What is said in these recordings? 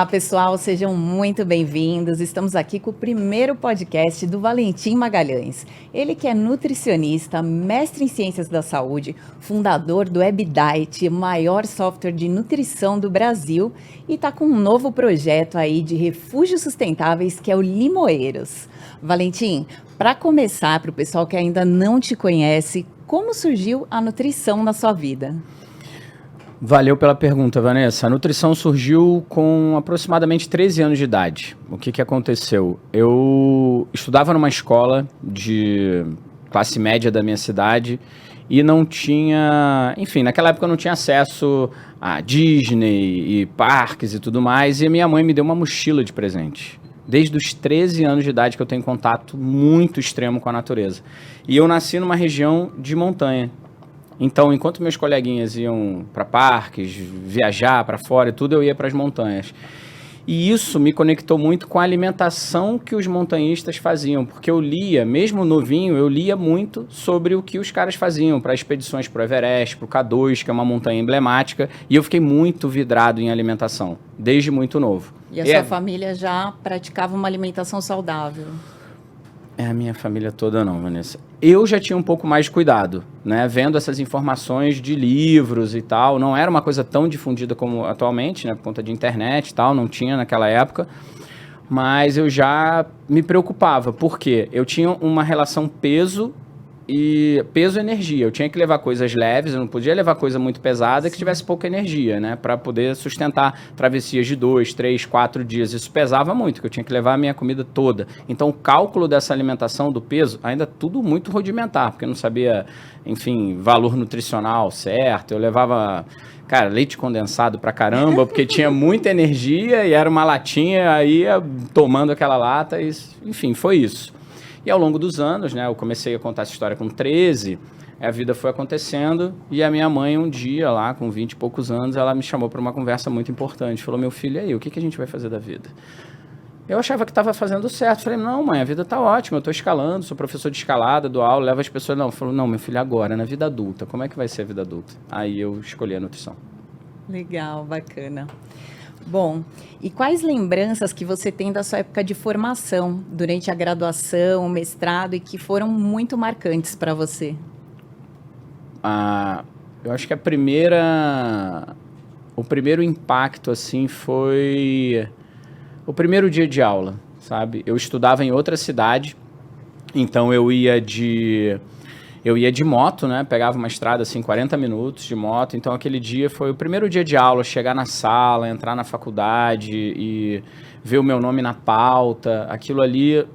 Olá, pessoal, sejam muito bem-vindos. Estamos aqui com o primeiro podcast do Valentim Magalhães. Ele que é nutricionista, mestre em ciências da saúde, fundador do WebDiet, maior software de nutrição do Brasil, e está com um novo projeto aí de refúgios sustentáveis, que é o Limoeiros. Valentim, para começar, para o pessoal que ainda não te conhece, como surgiu a nutrição na sua vida? Valeu pela pergunta, Vanessa. A nutrição surgiu com aproximadamente 13 anos de idade. O que aconteceu? Eu estudava numa escola de classe média da minha cidade e não tinha... Enfim, naquela época eu não tinha acesso a Disney e parques e tudo mais, e a minha mãe me deu uma mochila de presente. Desde os 13 anos de idade que eu tenho contato muito extremo com a natureza. E eu nasci numa região de montanha. Então, enquanto meus coleguinhas iam para parques, viajar para fora e tudo, eu ia para as montanhas. E isso me conectou muito com a alimentação que os montanhistas faziam, porque eu lia, mesmo novinho, eu lia muito sobre o que os caras faziam para expedições para o Everest, para o K2, que é uma montanha emblemática, e eu fiquei muito vidrado em alimentação, desde muito novo. E a sua família já praticava uma alimentação saudável? A minha família toda não, Vanessa. Eu já tinha um pouco mais de cuidado, né? Vendo essas informações de livros e tal. Não era uma coisa tão difundida como atualmente, né? Por conta de internet e tal, não tinha naquela época. Mas eu já me preocupava, porque eu tinha uma relação peso-energia. Eu tinha que levar coisas leves, eu não podia levar coisa muito pesada que tivesse pouca energia, né? Para poder sustentar travessias de 2, 3, 4 dias. Isso pesava muito, porque eu tinha que levar a minha comida toda. Então, o cálculo dessa alimentação, do peso, ainda tudo muito rudimentar, porque eu não sabia, enfim, valor nutricional certo. Eu levava, cara, leite condensado pra caramba, porque tinha muita energia e era uma latinha, aí ia tomando aquela lata, e, enfim, foi isso. E ao longo dos anos, né, eu comecei a contar essa história com 13, a vida foi acontecendo, e a minha mãe um dia lá, com 20 e poucos anos, ela me chamou para uma conversa muito importante, falou, meu filho, e aí, o que a gente vai fazer da vida? Eu achava que estava fazendo certo, falei, não mãe, a vida está ótima, eu estou escalando, sou professor de escalada, dou aula, levo as pessoas, não, falou, não, meu filho, agora, na vida adulta, como é que vai ser a vida adulta? Aí eu escolhi a nutrição. Legal, bacana. Bom, e quais lembranças que você tem da sua época de formação, durante a graduação, o mestrado, e que foram muito marcantes para você? Eu acho que o primeiro impacto, assim, foi o primeiro dia de aula, sabe? Eu estudava em outra cidade, então eu ia de moto, né? Pegava uma estrada, assim, 40 minutos de moto. Então, aquele dia foi o primeiro dia de aula, chegar na sala, entrar na faculdade e ver o meu nome na pauta. Aquilo ali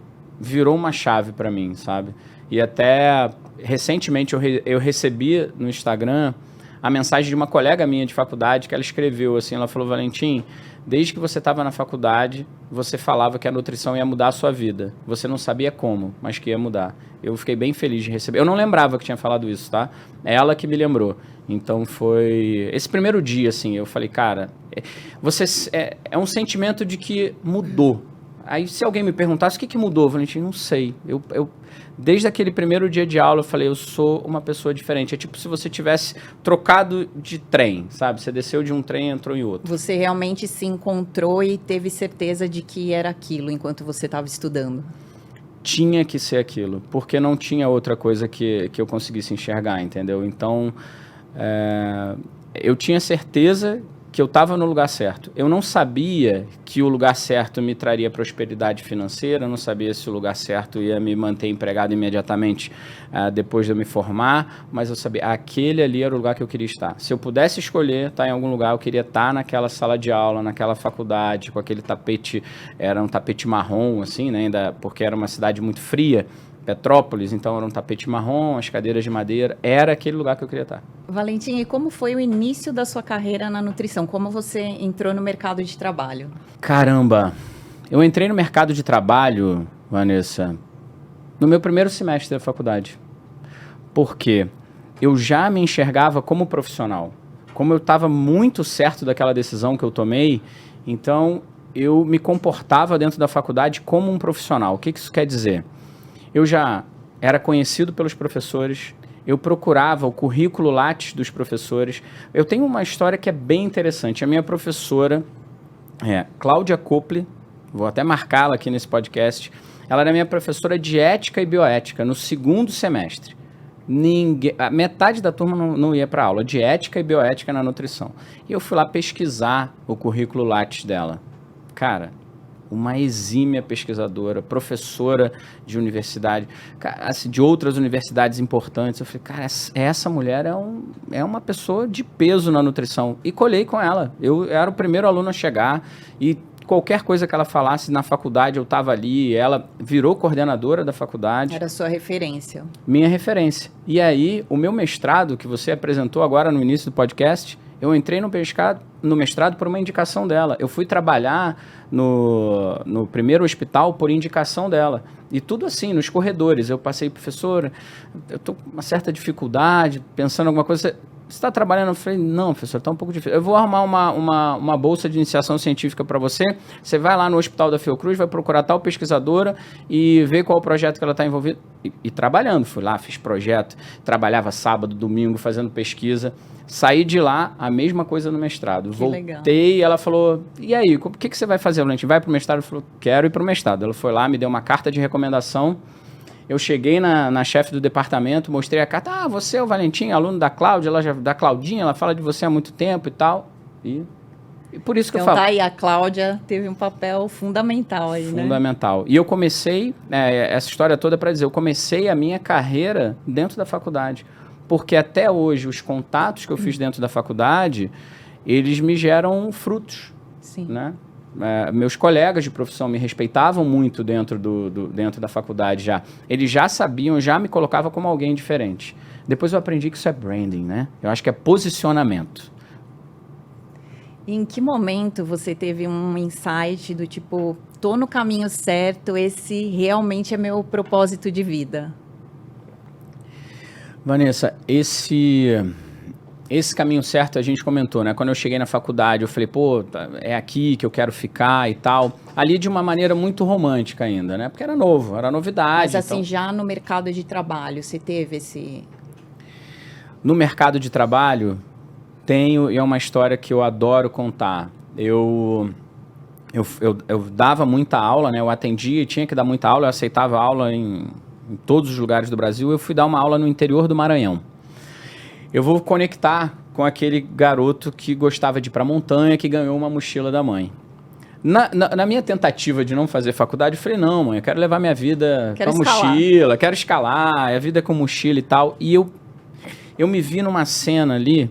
virou uma chave para mim, sabe? E até recentemente eu recebi no Instagram a mensagem de uma colega minha de faculdade que ela escreveu assim, ela falou, Valentim, desde que você estava na faculdade, você falava que a nutrição ia mudar a sua vida. Você não sabia como, mas que ia mudar. Eu fiquei bem feliz de receber. Eu não lembrava que tinha falado isso, tá? É ela que me lembrou. Então foi... Esse primeiro dia, assim, eu falei, cara, é um sentimento de que mudou. Aí se alguém me perguntasse o que mudou, Valentim, não sei. Desde aquele primeiro dia de aula, eu falei, eu sou uma pessoa diferente. É tipo se você tivesse trocado de trem, sabe? Você desceu de um trem e entrou em outro. Você realmente se encontrou e teve certeza de que era aquilo enquanto você estava estudando? Tinha que ser aquilo, porque não tinha outra coisa que eu conseguisse enxergar, entendeu? Então, eu tinha certeza que eu estava no lugar certo. Eu não sabia que o lugar certo me traria prosperidade financeira, eu não sabia se o lugar certo ia me manter empregado imediatamente depois de eu me formar, mas eu sabia, aquele ali era o lugar que eu queria estar. Se eu pudesse escolher estar em algum lugar, eu queria estar naquela sala de aula, naquela faculdade, com aquele tapete, era um tapete marrom, assim, né, ainda, porque era uma cidade muito fria, Petrópolis, então era um tapete marrom, as cadeiras de madeira, era aquele lugar que eu queria estar. Valentim, e como foi o início da sua carreira na nutrição? Como você entrou no mercado de trabalho? Caramba, eu entrei no mercado de trabalho, Vanessa, no meu primeiro semestre da faculdade, porque eu já me enxergava como profissional, como eu estava muito certo daquela decisão que eu tomei, então eu me comportava dentro da faculdade como um profissional. O que isso quer dizer? Eu já era conhecido pelos professores, eu procurava o currículo Lattes dos professores. Eu tenho uma história que é bem interessante. A minha professora, Cláudia Copley, vou até marcá-la aqui nesse podcast. Ela era minha professora de ética e bioética no 2º semestre. A metade da turma não ia para aula de ética e bioética na nutrição. E eu fui lá pesquisar o currículo Lattes dela. Cara, uma exímia pesquisadora, professora de universidade, assim, de outras universidades importantes. Eu falei, cara, essa mulher é uma pessoa de peso na nutrição. E colhei com ela. Eu era o primeiro aluno a chegar e qualquer coisa que ela falasse na faculdade, eu estava ali. Ela virou coordenadora da faculdade. Era sua referência. Minha referência. E aí, o meu mestrado, que você apresentou agora no início do podcast, eu entrei no mestrado por uma indicação dela. Eu fui trabalhar no primeiro hospital por indicação dela. E tudo assim, nos corredores. Eu passei, professora, eu estou com uma certa dificuldade, pensando em alguma coisa. Você está trabalhando? Eu falei, não, professor, está um pouco difícil. Eu vou arrumar uma bolsa de iniciação científica para você. Você vai lá no hospital da Fiocruz, vai procurar tal pesquisadora e ver qual o projeto que ela está envolvida. E trabalhando. Fui lá, fiz projeto, trabalhava sábado, domingo, fazendo pesquisa. Saí de lá, a mesma coisa no mestrado. Que Voltei, legal. E ela falou, e aí, o que você vai fazer, Valentim? Vai para o mestrado? Eu falei, quero ir para o mestrado. Ela foi lá, me deu uma carta de recomendação. Eu cheguei na chefe do departamento, mostrei a carta. Você é o Valentim, aluno da Cláudia, da Claudinha, ela fala de você há muito tempo e tal. E por isso que eu falo. Então tá aí, a Cláudia teve um papel fundamental aí, né? Fundamental. E eu comecei, essa história toda para dizer, eu comecei a minha carreira dentro da faculdade. Porque até hoje, os contatos que eu fiz dentro da faculdade, eles me geram frutos. Sim. Né? Meus colegas de profissão me respeitavam muito dentro da faculdade já. Eles já sabiam, já me colocavam como alguém diferente. Depois eu aprendi que isso é branding, né? Eu acho que é posicionamento. E em que momento você teve um insight do tipo, tô no caminho certo, esse realmente é meu propósito de vida? Vanessa, esse caminho certo a gente comentou, né? Quando eu cheguei na faculdade, eu falei, pô, é aqui que eu quero ficar e tal. Ali de uma maneira muito romântica ainda, né? Porque era novo, era novidade. Mas assim, já no mercado de trabalho, você teve esse... No mercado de trabalho, tenho, e é uma história que eu adoro contar. Eu dava muita aula, né? Eu atendia e tinha que dar muita aula, eu aceitava aula em todos os lugares do Brasil. Eu fui dar uma aula no interior do Maranhão. Eu vou conectar com aquele garoto que gostava de ir para a montanha, que ganhou uma mochila da mãe. Na minha tentativa de não fazer faculdade, eu falei, não, mãe, eu quero levar minha vida com a mochila, quero escalar, a vida com mochila e tal. E eu me vi numa cena ali,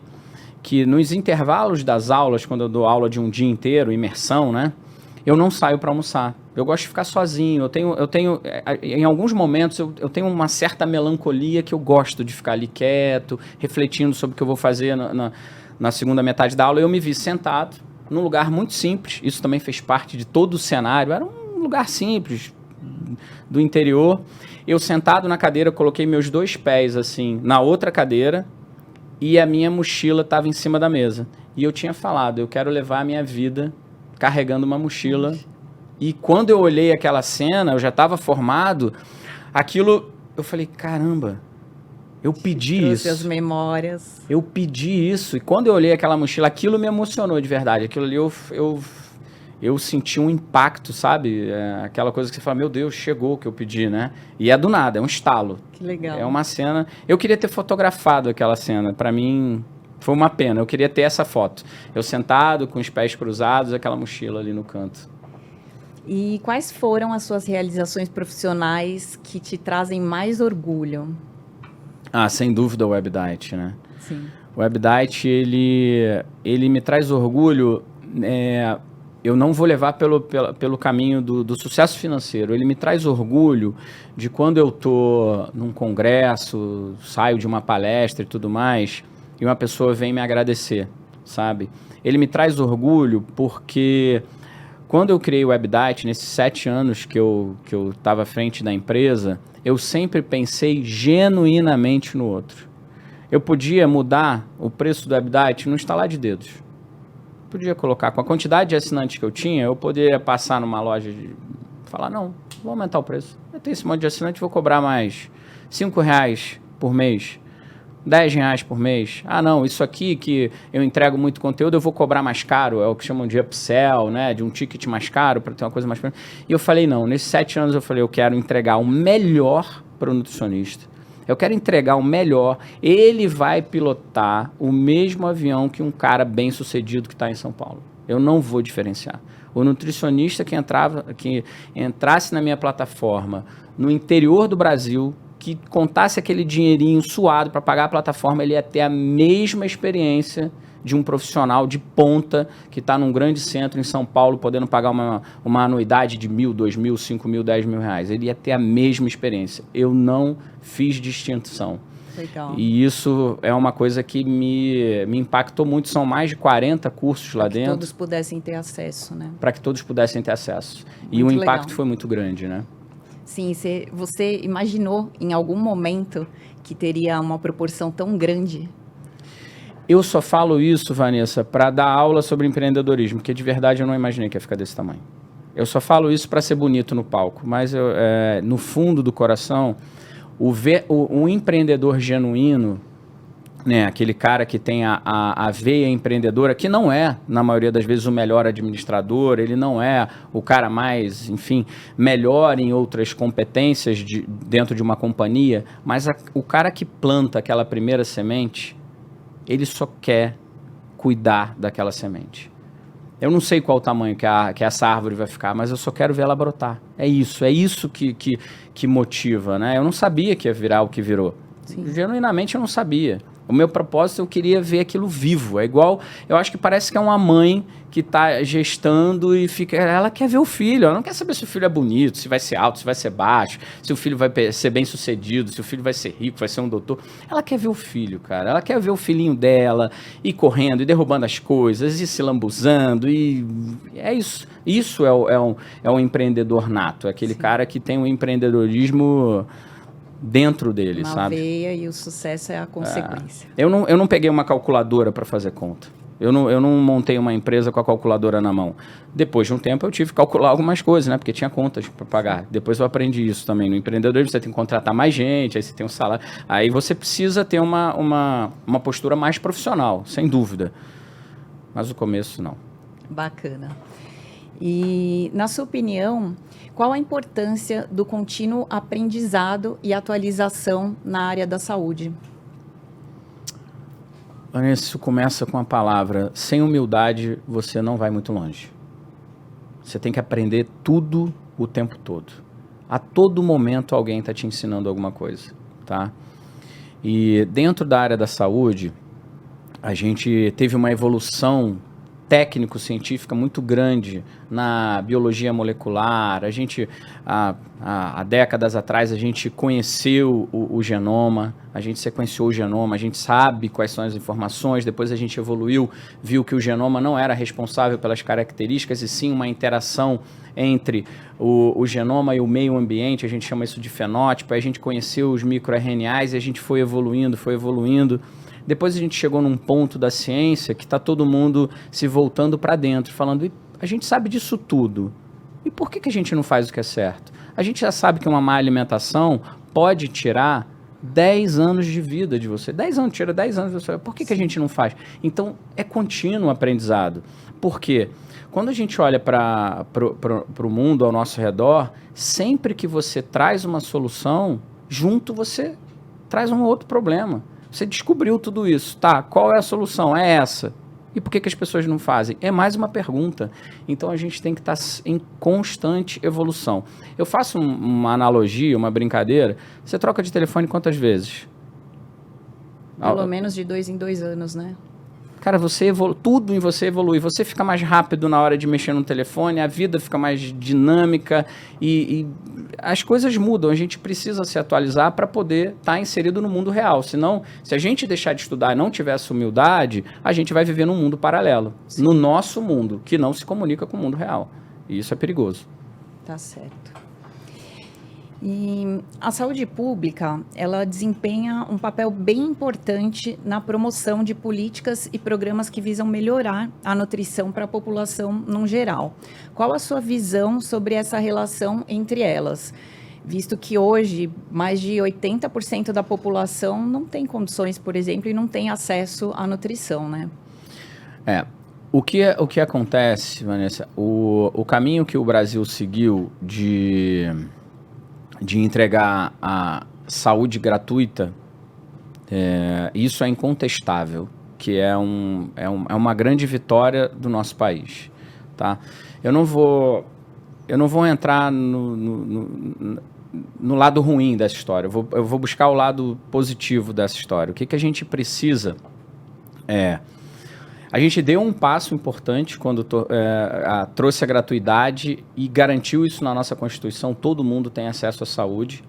que nos intervalos das aulas, quando eu dou aula de um dia inteiro, imersão, né? Eu não saio para almoçar. Eu gosto de ficar sozinho. Eu tenho em alguns momentos, eu tenho uma certa melancolia que eu gosto de ficar ali quieto, refletindo sobre o que eu vou fazer na segunda metade da aula. Eu me vi sentado num lugar muito simples. Isso também fez parte de todo o cenário. Era um lugar simples do interior. Eu sentado na cadeira, coloquei meus 2 pés assim na outra cadeira e a minha mochila estava em cima da mesa. E eu tinha falado, eu quero levar a minha vida carregando uma mochila. E quando eu olhei aquela cena, eu já estava formado, aquilo, eu falei, caramba, eu pedi isso. As memórias. Eu pedi isso. E quando eu olhei aquela mochila, aquilo me emocionou de verdade. Aquilo ali eu senti um impacto, sabe? Aquela coisa que você fala, meu Deus, chegou o que eu pedi, né? E é do nada, é um estalo. Que legal. É uma cena... Eu queria ter fotografado aquela cena. Para mim, foi uma pena. Eu queria ter essa foto. Eu sentado, com os pés cruzados, aquela mochila ali no canto. E quais foram as suas realizações profissionais que te trazem mais orgulho? Sem dúvida o WebDiet, né? Sim. O WebDiet, ele me traz orgulho. Eu não vou levar pelo caminho do sucesso financeiro. Ele me traz orgulho de quando eu estou num congresso, saio de uma palestra e tudo mais, e uma pessoa vem me agradecer, sabe? Ele me traz orgulho porque... Quando eu criei o WebDiet, nesses 7 anos que eu estava à frente da empresa, eu sempre pensei genuinamente no outro. Eu podia mudar o preço do WebDiet no estalar de dedos. Podia colocar, com a quantidade de assinantes que eu tinha, eu poderia passar numa loja e falar, não, vou aumentar o preço. Eu tenho esse monte de assinante, vou cobrar mais R$5 por mês. R$10 por mês. Ah, não, isso aqui que eu entrego muito conteúdo, eu vou cobrar mais caro, é o que chamam de upsell, né? De um ticket mais caro para ter uma coisa mais... E eu falei, não, nesses 7 anos eu falei, eu quero entregar o melhor para o nutricionista. Eu quero entregar o melhor. Ele vai pilotar o mesmo avião que um cara bem sucedido que está em São Paulo. Eu não vou diferenciar. O nutricionista que entrasse na minha plataforma no interior do Brasil, que contasse aquele dinheirinho suado para pagar a plataforma, ele ia ter a mesma experiência de um profissional de ponta que está num grande centro em São Paulo, podendo pagar uma anuidade de R$1.000, R$2.000, R$5.000, R$10.000. Ele ia ter a mesma experiência. Eu não fiz distinção. Legal. E isso é uma coisa que me impactou muito. São mais de 40 cursos lá dentro. Para que todos pudessem ter acesso, né? Para que todos pudessem ter acesso. Muito e o impacto legal. foi muito grande, né? Sim, você imaginou em algum momento que teria uma proporção tão grande? Eu só falo isso, Vanessa, para dar aula sobre empreendedorismo, porque de verdade eu não imaginei que ia ficar desse tamanho. Eu só falo isso para ser bonito no palco, mas no fundo do coração, o empreendedor genuíno, né, aquele cara que tem a veia empreendedora, que não é, na maioria das vezes, o melhor administrador, ele não é o cara mais, enfim, melhor em outras competências dentro de uma companhia, mas o cara que planta aquela primeira semente, ele só quer cuidar daquela semente. Eu não sei qual o tamanho que essa árvore vai ficar, mas eu só quero ver ela brotar. É isso que motiva, né? Eu não sabia que ia virar o que virou. Sim. Genuinamente eu não sabia. O meu propósito, eu queria ver aquilo vivo. É igual, eu acho que parece que é uma mãe que está gestando e ela quer ver o filho, ela não quer saber se o filho é bonito, se vai ser alto, se vai ser baixo, se o filho vai ser bem sucedido, se o filho vai ser rico, vai ser um doutor. Ela quer ver o filho, cara. Ela quer ver o filhinho dela ir correndo, e derrubando as coisas, e se lambuzando, e é isso. Isso é um empreendedor nato, é aquele cara que tem um empreendedorismo dentro dele, uma sabe? Veia e o sucesso é a consequência. Eu não peguei uma calculadora para fazer conta. Eu não montei uma empresa com a calculadora na mão. Depois de um tempo eu tive que calcular algumas coisas, né? Porque tinha contas para pagar. Depois eu aprendi isso também. No empreendedorismo você tem que contratar mais gente, aí você tem um salário. Aí você precisa ter uma postura mais profissional, sem dúvida. Mas o começo não. Bacana. E, na sua opinião, qual a importância do contínuo aprendizado e atualização na área da saúde? Isso começa com a palavra: sem humildade você não vai muito longe. Você tem que aprender tudo o tempo todo. A todo momento alguém está te ensinando alguma coisa, tá? E dentro da área da saúde, a gente teve uma evolução técnico-científica muito grande na biologia molecular. A gente, há décadas atrás, a gente conheceu o genoma, a gente sequenciou o genoma, a gente sabe quais são as informações, depois a gente evoluiu, viu que o genoma não era responsável pelas características, e sim uma interação entre o genoma e o meio ambiente, a gente chama isso de fenótipo. Aí a gente conheceu os microRNAs e a gente foi evoluindo. Depois a gente chegou num ponto da ciência que está todo mundo se voltando para dentro, falando: a gente sabe disso tudo, e por que a gente não faz o que é certo? A gente já sabe que uma má alimentação pode tirar 10 anos de vida de você. 10 anos, tira 10 anos de você. Por que a gente não faz? Então, é contínuo aprendizado. Por quê? Quando a gente olha para o mundo ao nosso redor, sempre que você traz uma solução, junto você traz um outro problema. Você descobriu tudo isso, tá? Qual é a solução? É essa. E por que as pessoas não fazem? É mais uma pergunta. Então a gente tem que estar em constante evolução. Eu faço uma analogia, uma brincadeira. Você troca de telefone quantas vezes? Pelo menos de 2 em 2 anos, né? Cara, tudo em você evolui. Você fica mais rápido na hora de mexer no telefone, a vida fica mais dinâmica e as coisas mudam. A gente precisa se atualizar para poder estar inserido no mundo real. Senão, se a gente deixar de estudar e não tiver essa humildade, a gente vai viver num mundo paralelo. Sim. No nosso mundo, que não se comunica com o mundo real. E isso é perigoso. Tá certo. E a saúde pública, ela desempenha um papel bem importante na promoção de políticas e programas que visam melhorar a nutrição para a população no geral. Qual a sua visão sobre essa relação entre elas? visto que hoje mais de 80% da população não tem condições, por exemplo, e não tem acesso à nutrição, né? O que acontece, Vanessa, o caminho que o Brasil seguiu de entregar a saúde gratuita, isso é incontestável, que é uma grande vitória do nosso país, tá? Eu não vou entrar no lado ruim dessa história, eu vou buscar o lado positivo dessa história. O que a gente precisa a gente deu um passo importante quando trouxe a gratuidade e garantiu isso na nossa Constituição, todo mundo tem acesso à saúde.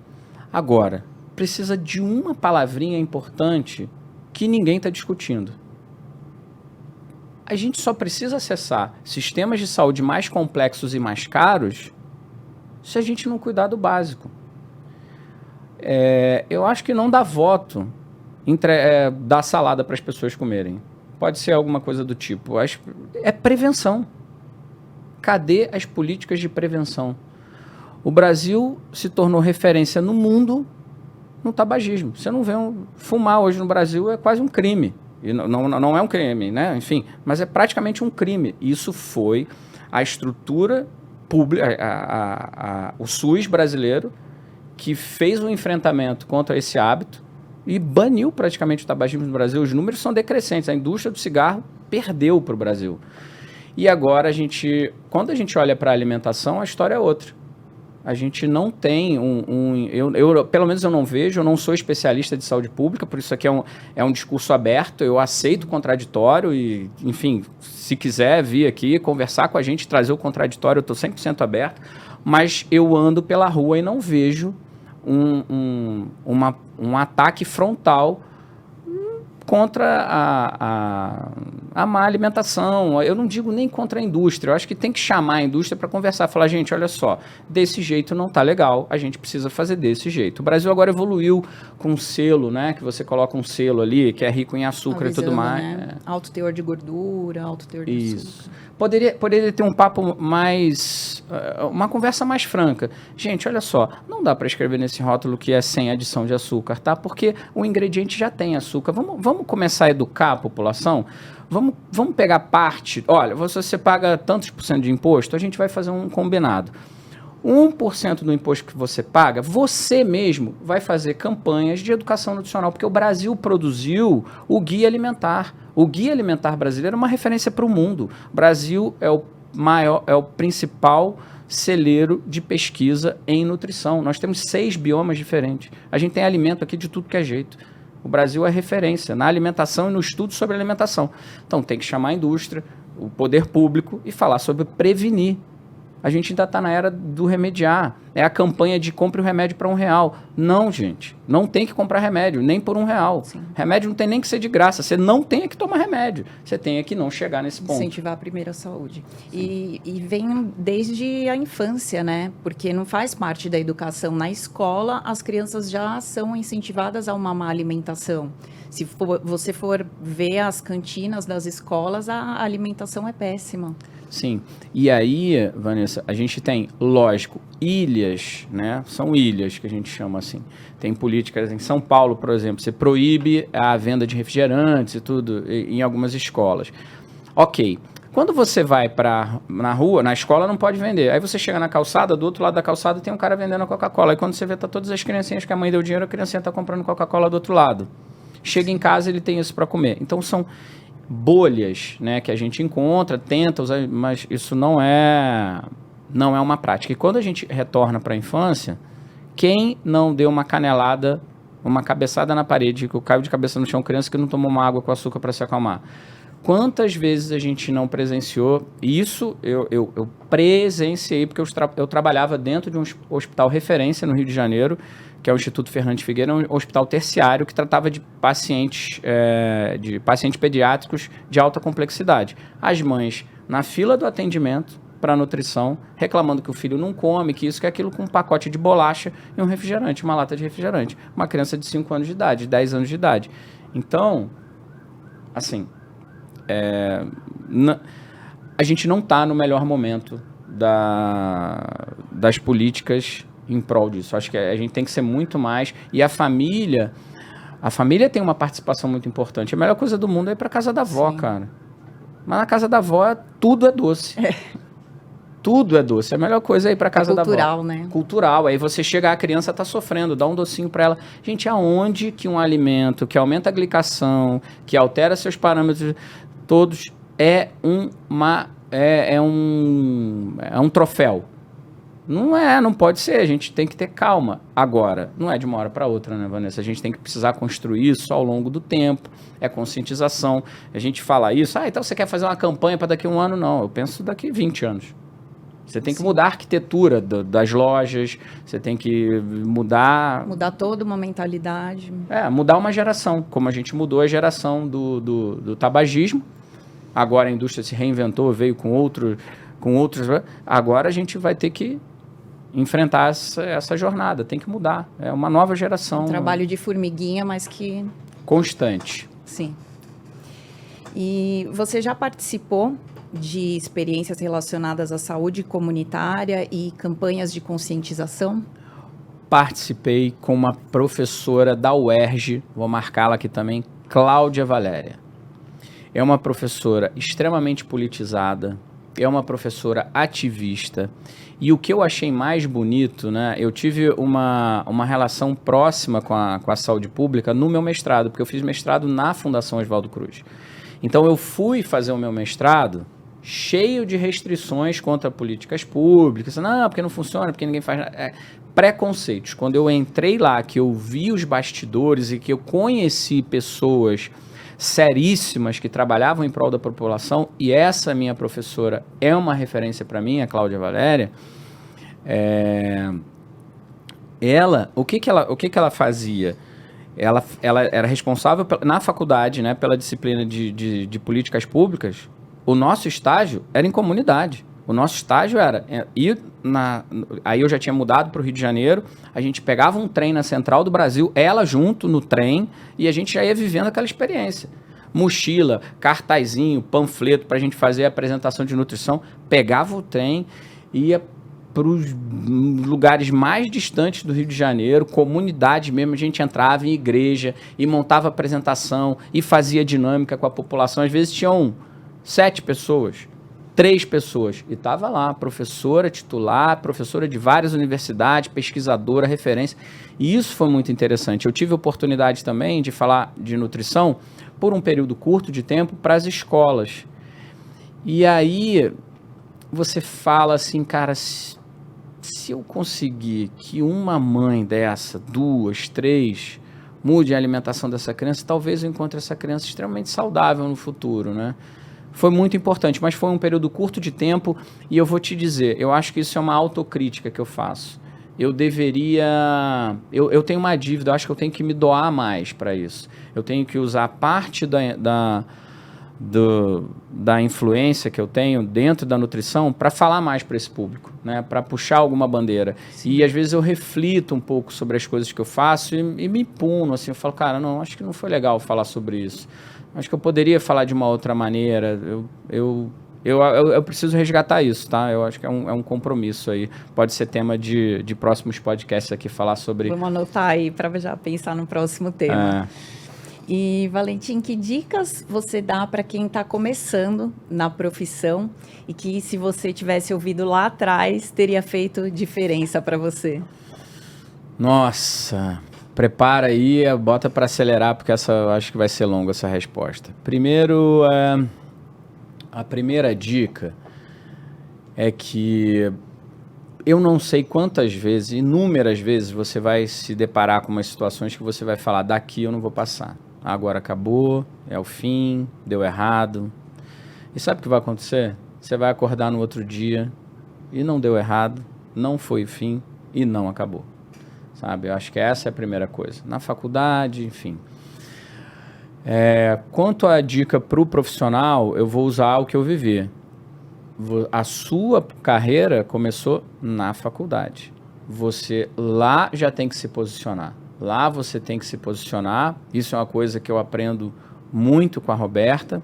Agora, precisa de uma palavrinha importante que ninguém está discutindo. A gente só precisa acessar sistemas de saúde mais complexos e mais caros se a gente não cuidar do básico. Eu acho que não dá voto dar salada para as pessoas comerem. Pode ser alguma coisa do tipo. É prevenção. Cadê as políticas de prevenção? O Brasil se tornou referência no mundo no tabagismo. Você não vê fumar hoje no Brasil é quase um crime. E não é um crime, né? Enfim, mas é praticamente um crime. Isso foi a estrutura pública, o SUS brasileiro, que fez um enfrentamento contra esse hábito e baniu praticamente o tabagismo no Brasil. Os números são decrescentes. A indústria do cigarro perdeu para o Brasil. E agora, quando a gente olha para a alimentação, a história é outra. A gente não tem pelo menos eu não vejo, eu não sou especialista de saúde pública, por isso aqui é um discurso aberto, eu aceito o contraditório e, enfim, se quiser vir aqui, conversar com a gente, trazer o contraditório, eu estou 100% aberto, mas eu ando pela rua e não vejo um ataque frontal contra a má alimentação. Eu não digo nem contra a indústria, eu acho que tem que chamar a indústria para conversar, falar, gente, olha só, desse jeito não tá legal, a gente precisa fazer desse jeito. O Brasil agora evoluiu com um selo, né, que você coloca um selo ali, que é rico em açúcar avisando, e tudo mais. Né? Alto teor de gordura, alto teor de açúcar. Poderia ter um papo mais, uma conversa mais franca. Gente, olha só, não dá para escrever nesse rótulo que é sem adição de açúcar, tá? Porque o ingrediente já tem açúcar. Vamos começar a educar a população? Vamos pegar parte. Olha, você paga tantos por cento de imposto, a gente vai fazer um combinado. 1% do imposto que você paga, você mesmo vai fazer campanhas de educação nutricional, porque o Brasil produziu o Guia Alimentar. O Guia Alimentar brasileiro é uma referência para o mundo. O Brasil é o principal celeiro de pesquisa em nutrição. Nós temos 6 biomas diferentes. A gente tem alimento aqui de tudo que é jeito. O Brasil é referência na alimentação e no estudo sobre alimentação. Então tem que chamar a indústria, o poder público e falar sobre prevenir. A gente ainda está na era do remediar. É a campanha de compre o remédio para R$1. Não, gente. Não tem que comprar remédio, nem por R$1. Sim. Remédio não tem nem que ser de graça. Você não tem que tomar remédio. Você tem que não chegar nesse ponto. Incentivar a primeira saúde. E vem desde a infância, né? Porque não faz parte da educação. Na escola, as crianças já são incentivadas a uma má alimentação. Se você for ver as cantinas das escolas, a alimentação é péssima. Sim, e aí, Vanessa, a gente tem, lógico, ilhas, né? São ilhas que a gente chama assim. Tem políticas em São Paulo, por exemplo, você proíbe a venda de refrigerantes e tudo em algumas escolas. Ok, quando você vai na rua, na escola não pode vender. Aí você chega na calçada, do outro lado da calçada tem um cara vendendo a Coca-Cola. Aí quando você vê, tá todas as criancinhas que a mãe deu dinheiro, a criancinha tá comprando Coca-Cola do outro lado. Chega em casa, ele tem isso para comer. Então são bolhas, né, que a gente encontra, tenta usar, mas isso não é uma prática. E quando a gente retorna para a infância, quem não deu uma canelada, uma cabeçada na parede, que caiu de cabeça no chão, criança que não tomou uma água com açúcar para se acalmar? Quantas vezes a gente não presenciou isso? Eu presenciei, porque eu trabalhava dentro de um hospital referência no Rio de Janeiro, que é o Instituto Fernandes Figueira, um hospital terciário que tratava de pacientes pediátricos de alta complexidade. As mães na fila do atendimento para nutrição, reclamando que o filho não come, que isso, que aquilo, com um pacote de bolacha e um refrigerante, uma lata de refrigerante. Uma criança de 5 anos de idade, 10 anos de idade. Então, assim, a gente não está no melhor momento das políticas em prol disso. Acho que a gente tem que ser muito mais. E a família tem uma participação muito importante. A melhor coisa do mundo é ir para casa da avó, Sim. cara. Mas na casa da avó tudo é doce. Tudo é doce. A melhor coisa é ir para casa da avó. Cultural, né? Cultural. Aí você chega, a criança está sofrendo, dá um docinho para ela. Gente, aonde que um alimento que aumenta a glicação, que altera seus parâmetros todos, é um troféu? Não pode ser. A gente tem que ter calma. Agora, não é de uma hora para outra, né, Vanessa? A gente tem que precisar construir isso ao longo do tempo. É conscientização. A gente fala isso, então você quer fazer uma campanha para daqui a um ano? Não, eu penso daqui a 20 anos. Você tem que mudar a arquitetura das lojas, você tem que mudar... Mudar toda uma mentalidade. Mudar uma geração, como a gente mudou a geração do tabagismo. Agora a indústria se reinventou, veio com outros... Agora a gente vai ter que enfrentar essa jornada, tem que mudar. É uma nova geração. Um trabalho de formiguinha, mas que... Constante. Sim. E você já participou de experiências relacionadas à saúde comunitária e campanhas de conscientização? Participei com uma professora da UERJ, vou marcá-la aqui também, Cláudia Valéria. É uma professora extremamente politizada, é uma professora ativista, e o que eu achei mais bonito, né, eu tive uma relação próxima com a saúde pública no meu mestrado, porque eu fiz mestrado na Fundação Oswaldo Cruz. Então eu fui fazer o meu mestrado cheio de restrições contra políticas públicas, não, porque não funciona, porque ninguém faz nada. Preconceitos. Quando eu entrei lá, que eu vi os bastidores e que eu conheci pessoas seríssimas que trabalhavam em prol da população, e essa minha professora é uma referência para mim, a Cláudia Valéria, o que ela fazia? Ela era responsável na faculdade, né, pela disciplina de políticas públicas. O nosso estágio era em comunidade. O nosso estágio era ir aí eu já tinha mudado para o Rio de Janeiro, a gente pegava um trem na Central do Brasil, ela junto no trem, e a gente já ia vivendo aquela experiência. Mochila, cartazinho, panfleto para a gente fazer a apresentação de nutrição, pegava o trem, ia para os lugares mais distantes do Rio de Janeiro, comunidade mesmo, a gente entrava em igreja e montava apresentação e fazia dinâmica com a população. Às vezes tinham 7 pessoas, 3 pessoas, e estava lá, professora titular, professora de várias universidades, pesquisadora, referência, e isso foi muito interessante. Eu tive a oportunidade também de falar de nutrição por um período curto de tempo para as escolas, e aí você fala assim, cara, se eu conseguir que uma mãe dessa, 2, 3, mude a alimentação dessa criança, talvez eu encontre essa criança extremamente saudável no futuro, né? Foi muito importante, mas foi um período curto de tempo, e eu vou te dizer, eu acho que isso é uma autocrítica que eu faço. Eu deveria... Eu tenho uma dívida, eu acho que eu tenho que me doar mais para isso. Eu tenho que usar parte da influência que eu tenho dentro da nutrição para falar mais para esse público, né? Para puxar alguma bandeira. Sim. E às vezes eu reflito um pouco sobre as coisas que eu faço e me puno, assim, eu falo, cara, não, acho que não foi legal falar sobre isso. Acho que eu poderia falar de uma outra maneira. Eu preciso resgatar isso, tá? Eu acho que é um compromisso aí. Pode ser tema de próximos podcasts aqui, falar sobre... Vamos anotar aí para já pensar no próximo tema. E, Valentim, que dicas você dá para quem está começando na profissão e que, se você tivesse ouvido lá atrás, teria feito diferença para você? Nossa... Prepara aí, bota para acelerar, porque acho que vai ser longa essa resposta. Primeiro, a primeira dica é que eu não sei quantas vezes, inúmeras vezes, você vai se deparar com umas situações que você vai falar, daqui eu não vou passar. Agora acabou, é o fim, deu errado. E sabe o que vai acontecer? Você vai acordar no outro dia e não deu errado, não foi o fim e não acabou. Sabe? Eu acho que essa é a primeira coisa. Na faculdade, enfim. Quanto à dica para o profissional, eu vou usar o que eu vivi. A sua carreira começou na faculdade. Você lá já tem que se posicionar. Lá você tem que se posicionar. Isso é uma coisa que eu aprendo muito com a Roberta.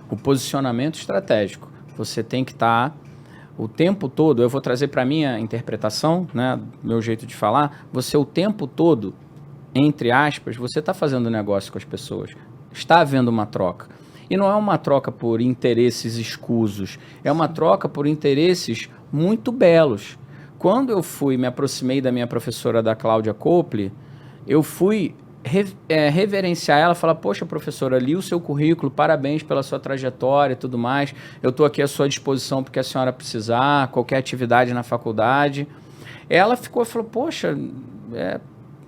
O posicionamento estratégico. Você tem que estar o tempo todo, eu vou trazer para minha interpretação, né, meu jeito de falar, você o tempo todo, entre aspas, você está fazendo negócio com as pessoas, está havendo uma troca. E não é uma troca por interesses escusos, é uma troca por interesses muito belos. Quando eu me aproximei da minha professora, da Cláudia Copley, eu fui reverenciar ela, falar, poxa, professora, li o seu currículo, parabéns pela sua trajetória e tudo mais, eu estou aqui à sua disposição porque a senhora precisar, qualquer atividade na faculdade. Ela falou, poxa,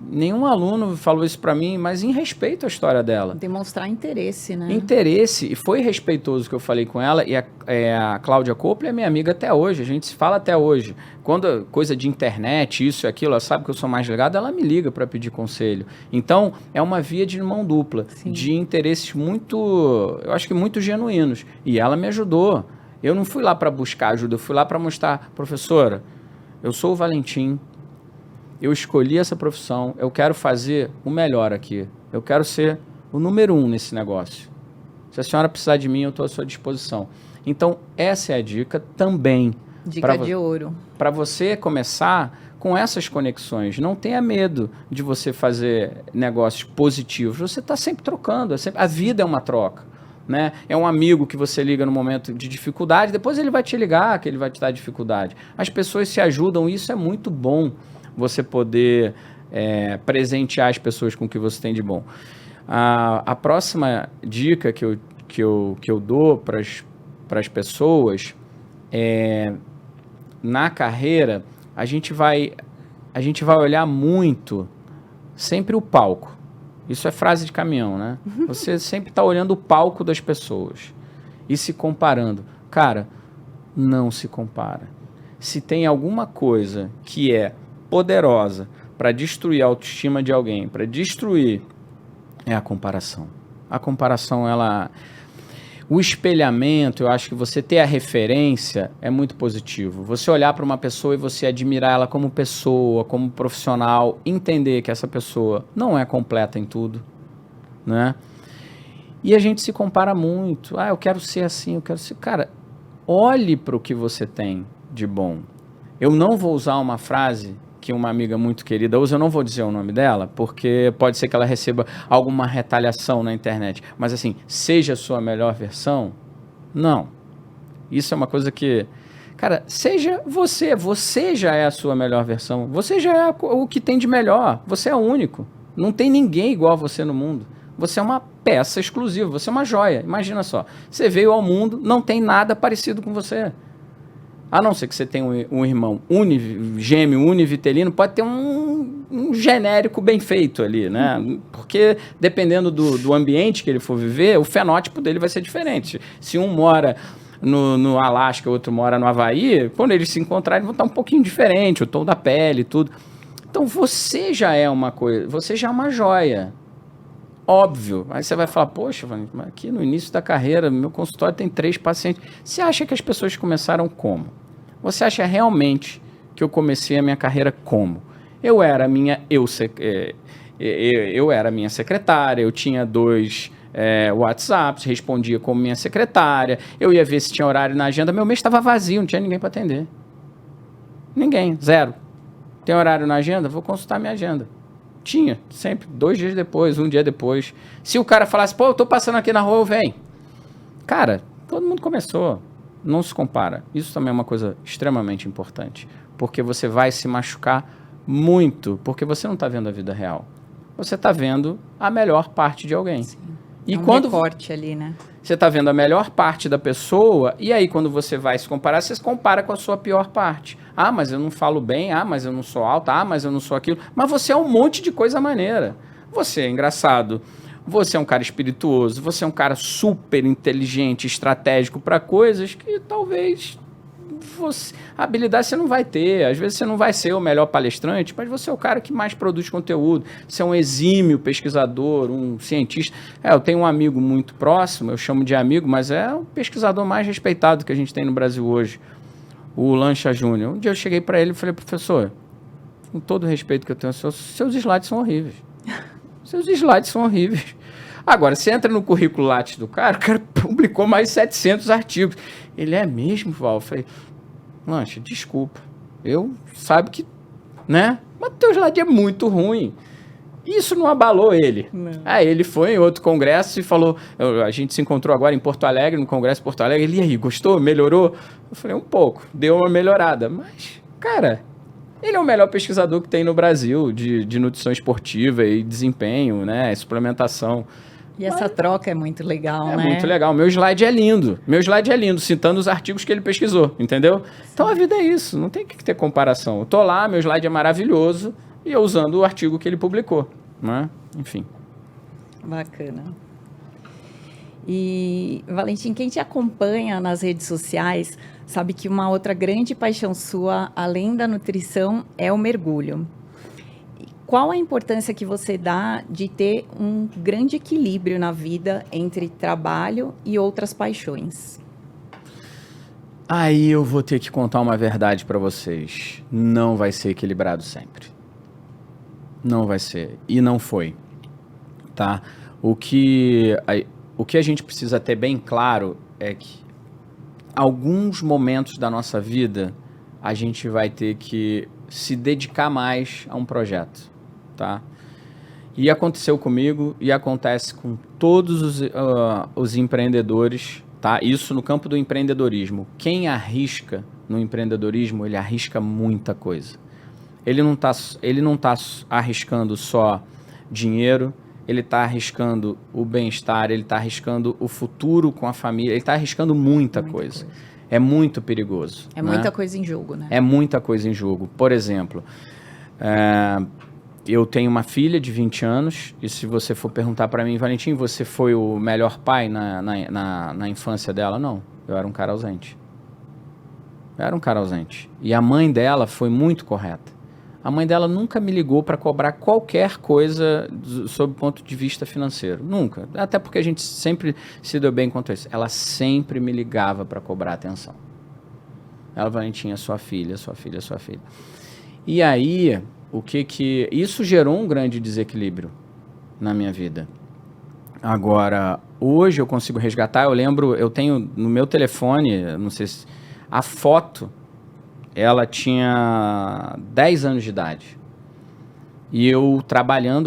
nenhum aluno falou isso para mim, mas em respeito à história dela. Demonstrar interesse, né? Interesse, e foi respeitoso que eu falei com ela, e a Cláudia Copley é minha amiga até hoje, a gente se fala até hoje. Quando coisa de internet, isso e aquilo, ela sabe que eu sou mais ligado, ela me liga para pedir conselho. Então, é uma via de mão dupla, sim, de interesses muito, eu acho que muito genuínos. E ela me ajudou. Eu não fui lá para buscar ajuda, eu fui lá para mostrar, professora, eu sou o Valentim, eu escolhi essa profissão, eu quero fazer o melhor aqui. Eu quero ser o número 1 nesse negócio. Se a senhora precisar de mim, eu estou à sua disposição. Então, essa é a dica também. Dica de ouro. Para você começar com essas conexões. Não tenha medo de você fazer negócios positivos. Você está sempre trocando. A vida é uma troca. Né? É um amigo que você liga no momento de dificuldade, depois ele vai te ligar, que ele vai te dar dificuldade. As pessoas se ajudam, isso é muito bom. Você poder presentear as pessoas com o que você tem de bom. A próxima dica que eu dou para as pessoas é, na carreira, a gente vai olhar muito sempre o palco. Isso é frase de caminhão, né? Você sempre está olhando o palco das pessoas e se comparando. Cara, não se compara. Se tem alguma coisa que é poderosa para destruir a autoestima de alguém, para destruir, é a comparação. A comparação, o espelhamento, eu acho que você ter a referência é muito positivo. Você olhar para uma pessoa e você admirar ela como pessoa, como profissional, entender que essa pessoa não é completa em tudo, né? E a gente se compara muito. Eu quero ser assim, eu quero ser... Cara, olhe para o que você tem de bom. Eu não vou usar uma frase que uma amiga muito querida usa, eu não vou dizer o nome dela, porque pode ser que ela receba alguma retaliação na internet, mas assim, seja a sua melhor versão? Não. Isso é uma coisa que, cara, seja você já é a sua melhor versão, você já é o que tem de melhor, você é único, não tem ninguém igual a você no mundo, você é uma peça exclusiva, você é uma joia, imagina só, você veio ao mundo, não tem nada parecido com você. A não ser que você tenha um irmão gêmeo, univitelino, pode ter um genérico bem feito ali, né? Porque dependendo do ambiente que ele for viver, o fenótipo dele vai ser diferente. Se um mora no Alasca, outro mora no Havaí, quando eles se encontrarem, vão estar um pouquinho diferente, o tom da pele e tudo. Então você já é uma coisa, você já é uma joia. Óbvio. Aí você vai falar, poxa, mas aqui no início da carreira, meu consultório tem 3 pacientes. Você acha que as pessoas começaram como? Você acha realmente que eu comecei a minha carreira como? Eu era a minha secretária, eu tinha 2 WhatsApps, respondia como minha secretária, eu ia ver se tinha horário na agenda, meu mês estava vazio, não tinha ninguém para atender. Ninguém, 0. Tem horário na agenda? Vou consultar minha agenda. Tinha, sempre, 2 dias depois, 1 dia depois. Se o cara falasse, pô, eu tô passando aqui na rua, eu venho. Cara, todo mundo começou. Não se compara. Isso também é uma coisa extremamente importante. Porque você vai se machucar muito, porque você não está vendo a vida real. Você está vendo a melhor parte de alguém. Sim. E quando recorte ali, né? Você está vendo a melhor parte da pessoa, e aí quando você vai se comparar, você se compara com a sua pior parte. Ah, mas eu não falo bem, mas eu não sou alta, mas eu não sou aquilo. Mas você é um monte de coisa maneira. Você é engraçado, você é um cara espirituoso, você é um cara super inteligente, estratégico para coisas que talvez a habilidade você não vai ter. Às vezes você não vai ser o melhor palestrante, mas você é o cara que mais produz conteúdo. Você é um exímio pesquisador, um cientista. Eu tenho um amigo muito próximo, eu chamo de amigo, mas é o pesquisador mais respeitado que a gente tem no Brasil hoje, o Lancha Júnior. Um dia eu cheguei para ele e falei, professor, com todo o respeito que eu tenho, seus slides são horríveis. Seus slides são horríveis. Agora, você entra no currículo Lattes do cara, o cara publicou mais de 700 artigos. Ele é mesmo, Val? Eu falei, Lancha, desculpa. Eu sabe que, né? Mas teu slide é muito ruim. Isso não abalou ele. Não. Aí ele foi em outro congresso e falou, a gente se encontrou agora em Porto Alegre, no congresso de Porto Alegre, ele, e aí, gostou? Melhorou? Eu falei, um pouco, deu uma melhorada. Mas, cara, ele é o melhor pesquisador que tem no Brasil de nutrição esportiva e desempenho, né? Suplementação. E essa troca é muito legal, né? É muito legal. Meu slide é lindo. Meu slide é lindo, citando os artigos que ele pesquisou, entendeu? Então a vida é isso, não tem que ter comparação. Eu tô lá, meu slide é maravilhoso e eu usando o artigo que ele publicou, né? Enfim. Bacana. E, Valentim, quem te acompanha nas redes sociais sabe que uma outra grande paixão sua, além da nutrição, é o mergulho. Qual a importância que você dá de ter um grande equilíbrio na vida entre trabalho e outras paixões? Aí eu vou ter que contar uma verdade para vocês. Não vai ser equilibrado sempre. Não vai ser. E não foi. Tá? O que a gente precisa ter bem claro é que alguns momentos da nossa vida a gente vai ter que se dedicar mais a um projeto. Tá? E aconteceu comigo e acontece com todos os empreendedores, tá? Isso no campo do empreendedorismo. Quem arrisca no empreendedorismo, ele arrisca muita coisa. Ele não tá arriscando só dinheiro, ele está arriscando o bem-estar, ele está arriscando o futuro com a família, ele está arriscando muita coisa. É muito perigoso. É muita coisa em jogo, né? É muita coisa em jogo. Por exemplo, eu tenho uma filha de 20 anos, e se você for perguntar para mim, Valentim, você foi o melhor pai na infância dela? Não, eu era um cara ausente. E a mãe dela foi muito correta. A mãe dela nunca me ligou para cobrar qualquer coisa sob o ponto de vista financeiro. Nunca. Até porque a gente sempre se deu bem quanto a isso. Ela sempre me ligava para cobrar atenção. Ela, Valentim, é sua filha. E aí, isso gerou um grande desequilíbrio na minha vida. Agora, hoje eu consigo resgatar, eu tenho no meu telefone, não sei se, a foto, ela tinha 10 anos de idade. E eu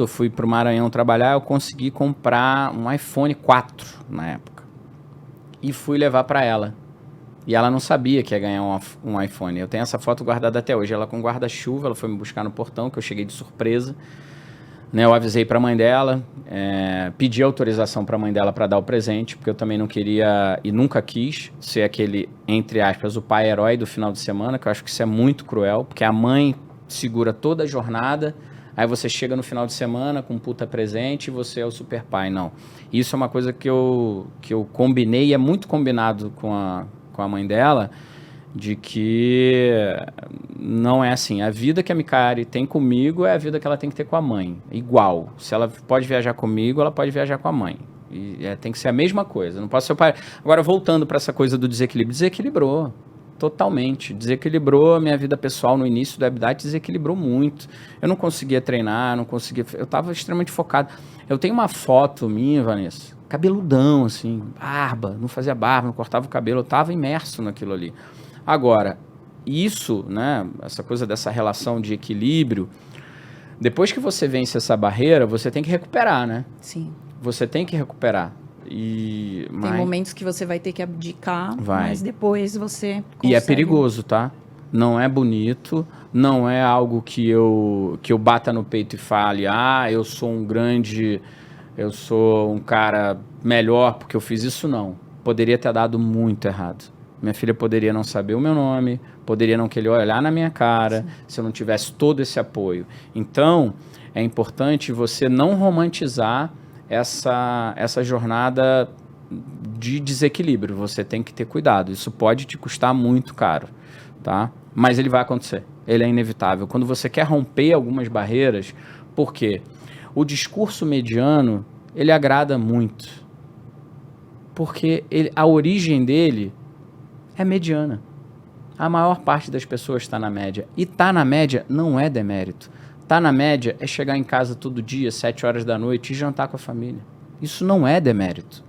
fui para o Maranhão trabalhar, eu consegui comprar um iPhone 4 na época. E fui levar para ela. E ela não sabia que ia ganhar um iPhone. Eu tenho essa foto guardada até hoje. Ela com guarda-chuva, ela foi me buscar no portão, que eu cheguei de surpresa. Né, eu avisei para a mãe dela, pedi autorização para a mãe dela para dar o presente, porque eu também não queria e nunca quis ser aquele, entre aspas, o pai herói do final de semana, que eu acho que isso é muito cruel, porque a mãe segura toda a jornada, aí você chega no final de semana com um puta presente e você é o super pai. Não. Isso é uma coisa que eu combinei, e é muito combinado com a mãe dela, de que não é assim. A vida que a Micari tem comigo é a vida que ela tem que ter com a mãe. Igual. Se ela pode viajar comigo, ela pode viajar com a mãe. E tem que ser a mesma coisa. Não posso ser o pai. Agora, voltando para essa coisa do desequilíbrio. Desequilibrou. Totalmente. Desequilibrou a minha vida pessoal no início do Webdite. Desequilibrou muito. Eu não conseguia treinar, eu estava extremamente focado. Eu tenho uma foto minha, Vanessa, cabeludão, assim, barba, não fazia barba, não cortava o cabelo, eu estava imerso naquilo ali. Agora, isso, né, essa coisa dessa relação de equilíbrio, depois que você vence essa barreira, você tem que recuperar, né? Sim. Você tem que recuperar. Tem momentos que você vai ter que abdicar, mas depois você consegue. E é perigoso, tá? Não é bonito, não é algo que eu bata no peito e fale, eu sou um cara melhor porque eu fiz isso, não. Poderia ter dado muito errado. Minha filha poderia não saber o meu nome, poderia não querer olhar na minha cara, sim, se eu não tivesse todo esse apoio. Então, é importante você não romantizar essa jornada de desequilíbrio. Você tem que ter cuidado. Isso pode te custar muito caro, tá? Mas ele vai acontecer. Ele é inevitável. Quando você quer romper algumas barreiras, por quê? O discurso mediano, ele agrada muito. Porque a origem dele é mediana. A maior parte das pessoas está na média. E tá na média não é demérito. Tá na média é chegar em casa todo dia, 7 horas da noite, e jantar com a família. Isso não é demérito.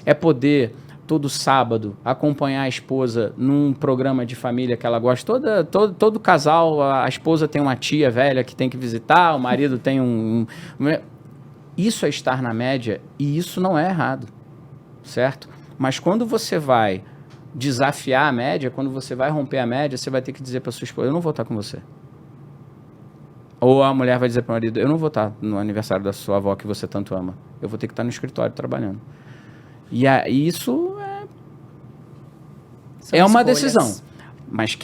É poder todo sábado, acompanhar a esposa num programa de família que ela gosta. Todo casal, a esposa tem uma tia velha que tem que visitar, o marido tem Isso é estar na média e isso não é errado, certo? Mas quando você vai desafiar a média, quando você vai romper a média, você vai ter que dizer para sua esposa, eu não vou estar com você. Ou a mulher vai dizer para o marido, eu não vou estar no aniversário da sua avó que você tanto ama. Eu vou ter que estar no escritório trabalhando. E isso é uma decisão. Mas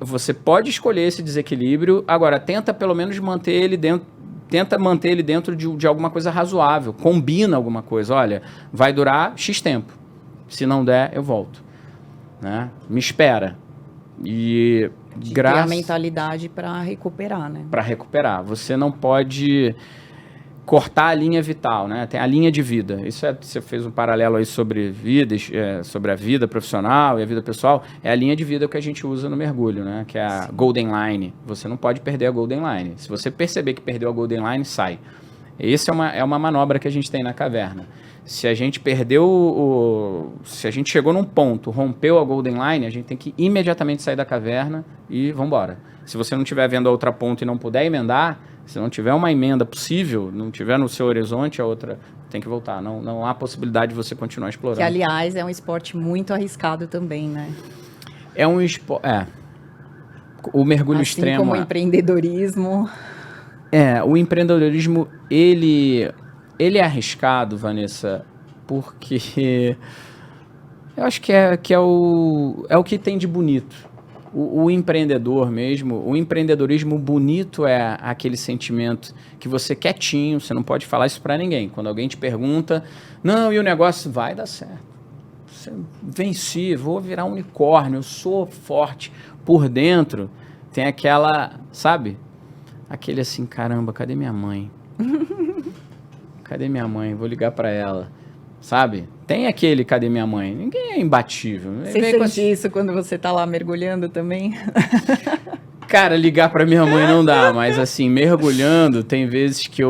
você pode escolher esse desequilíbrio, agora tenta pelo menos manter ele dentro de alguma coisa razoável, combina alguma coisa. Olha, vai durar X tempo. Se não der, eu volto. Né? Me espera. E ter a mentalidade para recuperar, né? Para recuperar. Você não pode cortar a linha vital, né? Tem a linha de vida. Você fez um paralelo aí sobre vidas, sobre a vida profissional e a vida pessoal. É a linha de vida que a gente usa no mergulho, né? Que é a Sim. Golden Line. Você não pode perder a Golden Line. Se você perceber que perdeu a Golden Line, sai. Essa é uma manobra que a gente tem na caverna. Se a gente se a gente chegou num ponto, rompeu a Golden Line, a gente tem que imediatamente sair da caverna e vamos embora. Se você não estiver vendo a outra ponta e não puder emendar, se não tiver uma emenda possível, não tiver no seu horizonte, a outra tem que voltar. Não há possibilidade de você continuar explorando. Que, aliás, é um esporte muito arriscado também, né? É um esporte... O mergulho assim extremo... como o empreendedorismo... O empreendedorismo, ele é arriscado, Vanessa, porque eu acho que é o que tem de bonito. O empreendedor mesmo, o empreendedorismo bonito é aquele sentimento que você quietinho, você não pode falar isso para ninguém. Quando alguém te pergunta, não, e o negócio vai dar certo. Venci, vou virar um unicórnio, eu sou forte. Por dentro tem aquela, sabe? Aquele assim, caramba, cadê minha mãe? Cadê minha mãe? Vou ligar para ela. Sabe? Tem aquele, cadê minha mãe? Ninguém é imbatível. Você sente isso quando você tá lá mergulhando também? Cara, ligar para minha mãe não dá, mas assim, mergulhando, tem vezes que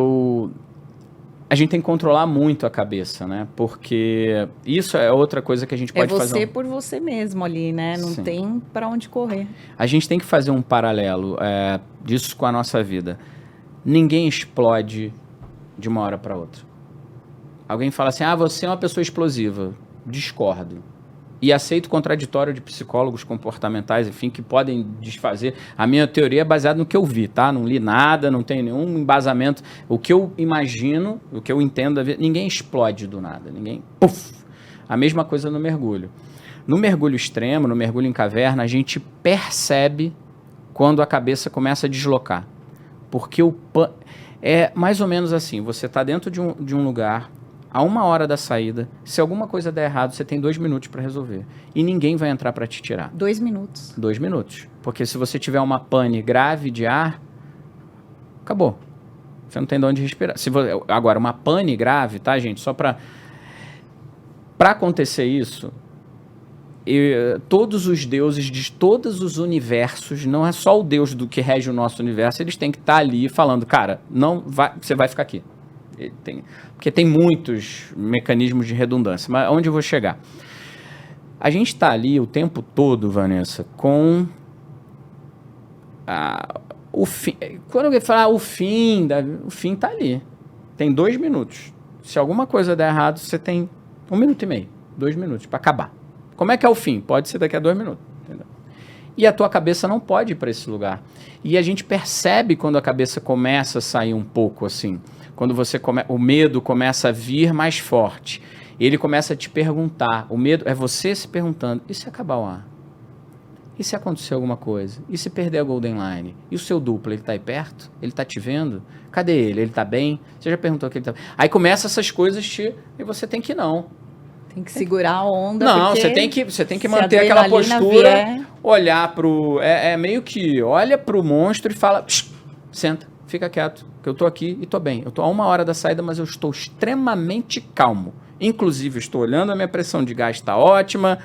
a gente tem que controlar muito a cabeça, né? Porque isso é outra coisa que a gente pode fazer. É você por você mesmo ali, né? Não Sim. tem para onde correr. A gente tem que fazer um paralelo disso com a nossa vida. Ninguém explode de uma hora para outra. Alguém fala assim, você é uma pessoa explosiva. Discordo. E aceito o contraditório de psicólogos comportamentais, enfim, que podem desfazer. A minha teoria é baseada no que eu vi, tá? Não li nada, não tem nenhum embasamento. O que eu imagino, o que eu entendo da vida, ninguém explode do nada. Ninguém... Puff! A mesma coisa no mergulho. No mergulho extremo, no mergulho em caverna, a gente percebe quando a cabeça começa a deslocar. Porque é mais ou menos assim, você está dentro de um lugar, a 1 hora da saída, se alguma coisa der errado, você tem 2 minutos para resolver. E ninguém vai entrar para te tirar. 2 minutos. 2 minutos. Porque se você tiver uma pane grave de ar, acabou. Você não tem de onde respirar. Agora, uma pane grave, tá, gente? Só para acontecer isso, todos os deuses de todos os universos, não é só o Deus do que rege o nosso universo, eles têm que estar ali falando, cara, você vai ficar aqui. Porque tem muitos mecanismos de redundância. Mas onde eu vou chegar? A gente está ali o tempo todo, Vanessa, com o fim. Quando alguém fala o fim está ali. Tem 2 minutos. Se alguma coisa der errado, você tem 1 minuto e meio, 2 minutos para acabar. Como é que é o fim? Pode ser daqui a 2 minutos. Entendeu? E a tua cabeça não pode ir para esse lugar. E a gente percebe quando a cabeça começa a sair um pouco assim. Quando o medo começa a vir mais forte. Ele começa a te perguntar. O medo é você se perguntando, e se acabar o ar? E se acontecer alguma coisa? E se perder a Golden Line? E o seu duplo, ele tá aí perto? Ele tá te vendo? Cadê ele? Ele tá bem? Você já perguntou que ele tá bem? Aí começa essas coisas e você tem que não. Tem que segurar a onda. Não, você tem que manter aquela postura, olhar pro... meio que olha pro monstro e fala, senta, fica quieto, que eu tô aqui e tô bem. Eu tô a 1 hora da saída, mas eu estou extremamente calmo. Inclusive, eu estou olhando, a minha pressão de gás tá ótima,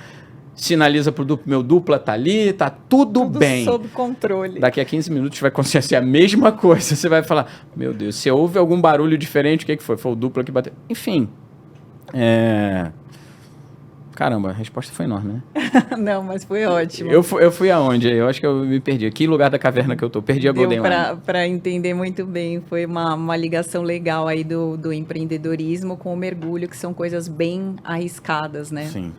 sinaliza pro duplo, meu dupla tá ali, tá tudo bem. Sob controle. Daqui a 15 minutos vai acontecer a mesma coisa. Você vai falar, meu Deus, se houve algum barulho diferente, o que foi? Foi o dupla que bateu. Enfim, Caramba, a resposta foi enorme, né? Não, mas foi ótimo. Eu fui aonde? Eu acho que eu me perdi. Que lugar da caverna que eu tô? Perdi a Golden Line. Deu para entender muito bem. Foi uma ligação legal aí do empreendedorismo com o mergulho, que são coisas bem arriscadas, né? Sim.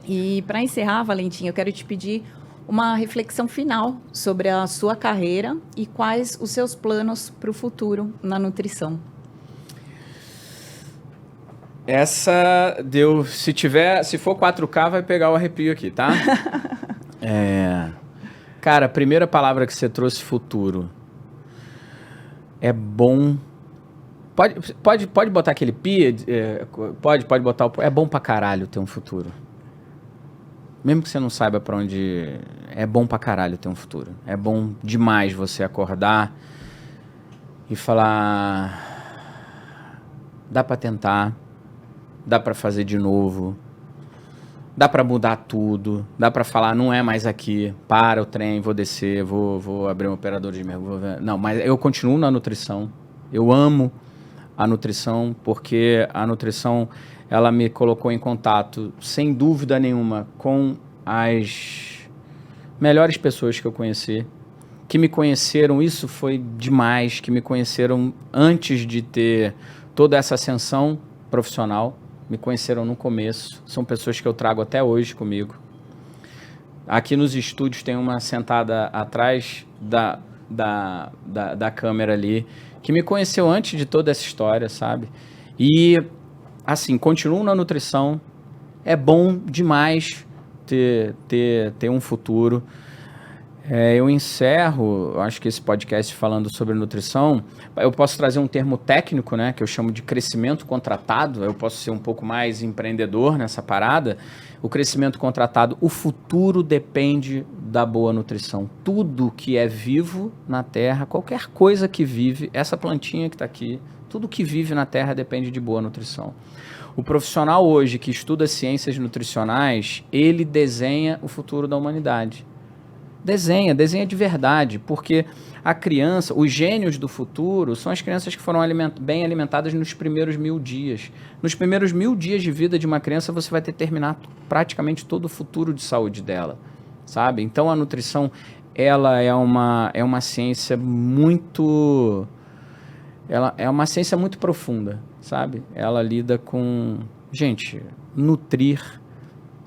E para encerrar, Valentim, eu quero te pedir uma reflexão final sobre a sua carreira e quais os seus planos para o futuro na nutrição. Essa deu... Se for 4K, vai pegar o arrepio aqui, tá? Cara, a primeira palavra que você trouxe, futuro. É bom... Pode botar aquele pi? Pode botar o... É bom pra caralho ter um futuro. Mesmo que você não saiba pra onde... É bom pra caralho ter um futuro. É bom demais você acordar e falar... Dá pra tentar. Dá pra fazer de novo. Dá pra mudar tudo. Dá pra falar, não é mais aqui. Para o trem, vou descer, vou abrir um operador de mergulho. Não, mas eu continuo na nutrição. Eu amo a nutrição, porque a nutrição, ela me colocou em contato, sem dúvida nenhuma, com as melhores pessoas que eu conheci. Que me conheceram, isso foi demais, que me conheceram antes de ter toda essa ascensão profissional. Me conheceram no começo, são pessoas que eu trago até hoje comigo. Aqui nos estúdios tem uma sentada atrás da câmera ali, que me conheceu antes de toda essa história, sabe? E, assim, continuo na nutrição, é bom demais ter um futuro. Eu encerro, acho que esse podcast falando sobre nutrição, eu posso trazer um termo técnico, né, que eu chamo de crescimento contratado, eu posso ser um pouco mais empreendedor nessa parada. O crescimento contratado, o futuro depende da boa nutrição. Tudo que é vivo na Terra, qualquer coisa que vive, essa plantinha que está aqui, tudo que vive na Terra depende de boa nutrição. O profissional hoje que estuda ciências nutricionais, ele desenha o futuro da humanidade. Desenha de verdade, porque a criança, os gênios do futuro são as crianças que foram bem alimentadas nos primeiros 1000 dias. Nos primeiros 1000 dias de vida de uma criança, você vai determinar praticamente todo o futuro de saúde dela, sabe? Então, a nutrição, ela é uma ciência muito... Ela é uma ciência muito profunda, sabe? Ela lida com... Gente, nutrir...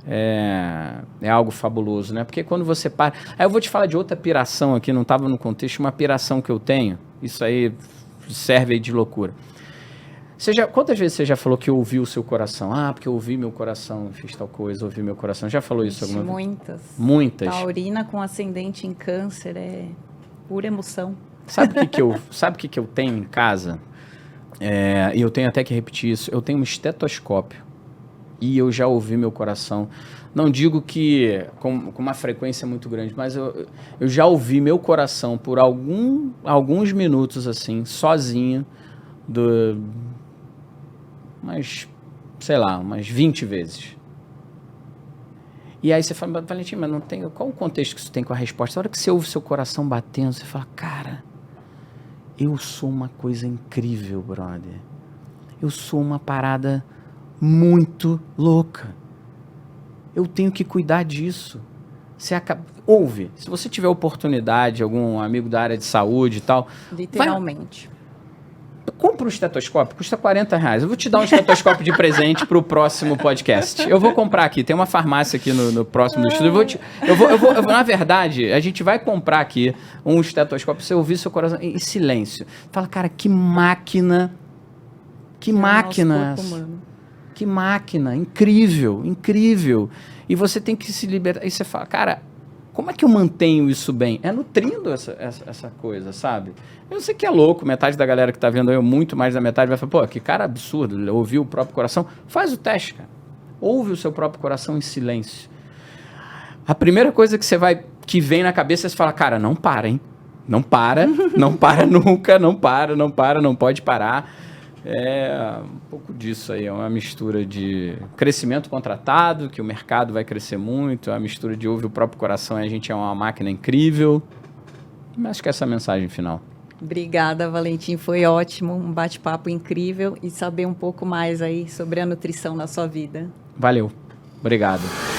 É algo fabuloso, né? Porque quando você para... Aí eu vou te falar de outra piração aqui, não estava no contexto, uma piração que eu tenho, isso aí serve aí de loucura. Quantas vezes você já falou que ouviu o seu coração? Ah, porque eu ouvi meu coração, fiz tal coisa, ouvi meu coração. Já falou isso alguma vez? Muitas. Muitas. Taurina com ascendente em câncer é pura emoção. Sabe o que eu tenho em casa? E eu tenho até que repetir isso. Eu tenho um estetoscópio. E eu já ouvi meu coração, não digo que com uma frequência muito grande, mas eu já ouvi meu coração por alguns minutos, assim, sozinho, umas 20 vezes. E aí você fala, Valentim, mas não tem, qual o contexto que isso tem com a resposta? A hora que você ouve seu coração batendo, você fala, cara, eu sou uma coisa incrível, brother. Eu sou uma parada... muito louca. Eu tenho que cuidar disso. Ouve. Se você tiver oportunidade, algum amigo da área de saúde e tal... Literalmente. Compra um estetoscópio, custa R$40. Eu vou te dar um estetoscópio de presente para o próximo podcast. Eu vou comprar aqui. Tem uma farmácia aqui no próximo estúdio. Na verdade, a gente vai comprar aqui um estetoscópio para você ouvir seu coração em silêncio. Fala, cara, que máquina... Que máquina... Que máquina, incrível, incrível. E você tem que se libertar. Aí você fala, cara, como é que eu mantenho isso bem? É nutrindo essa coisa, sabe? Eu sei que é louco, metade da galera que tá vendo eu, muito mais da metade, vai falar, pô, que cara absurdo, ouvir o próprio coração. Faz o teste, cara. Ouve o seu próprio coração em silêncio. A primeira coisa que vem na cabeça é você falar, cara, não para, hein? Não para, não para nunca, não pode parar. É um pouco disso aí, é uma mistura de crescimento contratado, que o mercado vai crescer muito, é uma mistura de ouvir o próprio coração e a gente é uma máquina incrível. Mas acho que essa é a mensagem final. Obrigada, Valentim, foi ótimo, um bate-papo incrível e saber um pouco mais aí sobre a nutrição na sua vida. Valeu. Obrigado.